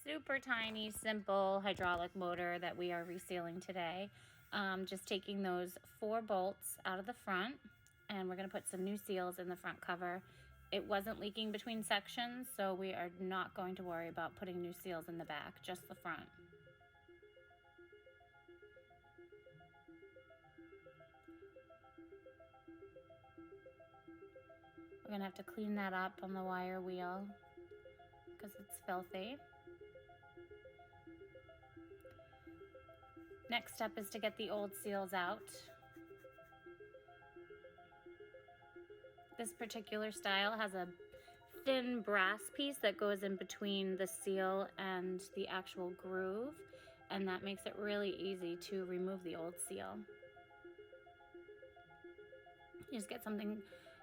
super tiny, simple hydraulic motor that we are resealing today. Just taking those 4 bolts out of the front, and we're going to put some new seals in the front cover. It wasn't leaking between sections, so we are not going to worry about putting new seals in the back, just the front. We're going to have to clean that up on the wire wheel because it's filthy. Next step is to get the old seals out. This particular style has a thin brass piece that goes in between the seal and the actual groove, and that makes it really easy to remove the old seal. You just get something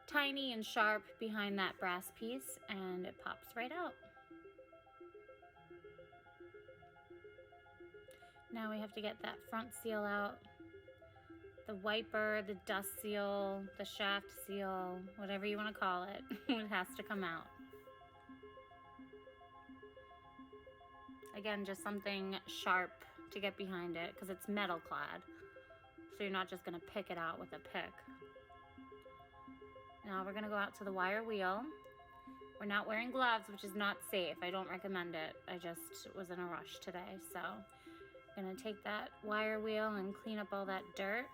tiny and sharp behind that brass piece and it pops right out. Now we have to get that front seal out. The wiper, the dust seal, the shaft seal, whatever you want to call it, it has to come out. Again, just something sharp to get behind it because it's metal clad. So you're not just going to pick it out with a pick. Now we're going to go out to the wire wheel. We're not wearing gloves, which is not safe. I don't recommend it. I just was in a rush today. So I'm going to take that wire wheel and clean up all that dirt.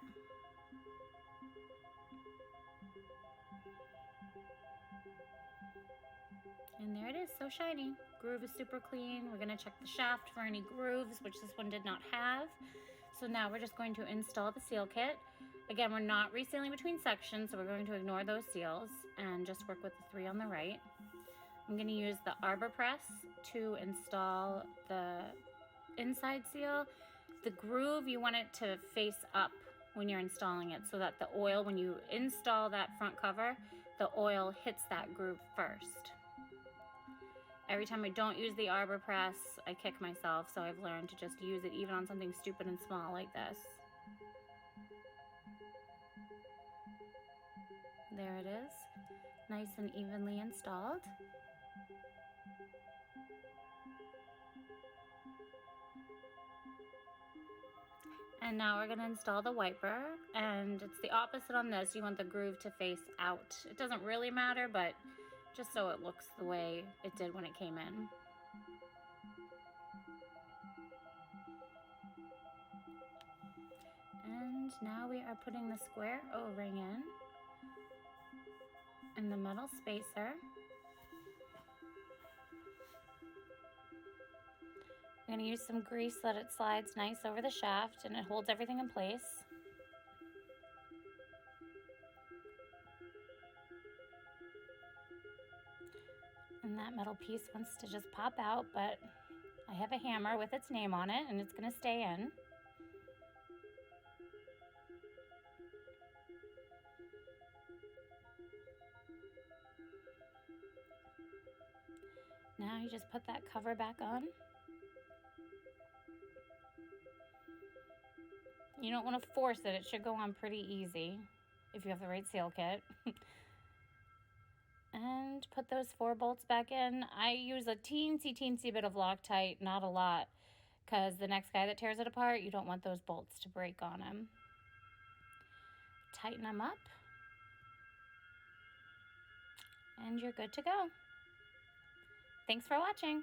And there it is, so shiny. Groove is super clean. We're going to check the shaft for any grooves, which this one did not have. So now we're just going to install the seal kit. Again, we're not resealing between sections, so we're going to ignore those seals and just work with the 3 on the right. I'm going to use the arbor press to install the inside seal. The groove, you want it to face up when you're installing it so that the oil, when you install that front cover, the oil hits that groove first. Every time I don't use the arbor press, I kick myself, so I've learned to just use it even on something stupid and small like this. There it is, nice and evenly installed. And now we're going to install the wiper, and it's the opposite on this. You want the groove to face out. It doesn't really matter, but just so it looks the way it did when it came in. And now we are putting the square O-ring in and the metal spacer. I'm going to use some grease so that it slides nice over the shaft and it holds everything in place. And that metal piece wants to just pop out, but I have a hammer with its name on it and it's going to stay in. Now you just put that cover back on. You don't want to force it. It should go on pretty easy if you have the right seal kit. And put those 4 bolts back in. I use a teensy bit of Loctite, not a lot, because the next guy that tears it apart, you don't want those bolts to break on him. Tighten them up. And you're good to go. Thanks for watching.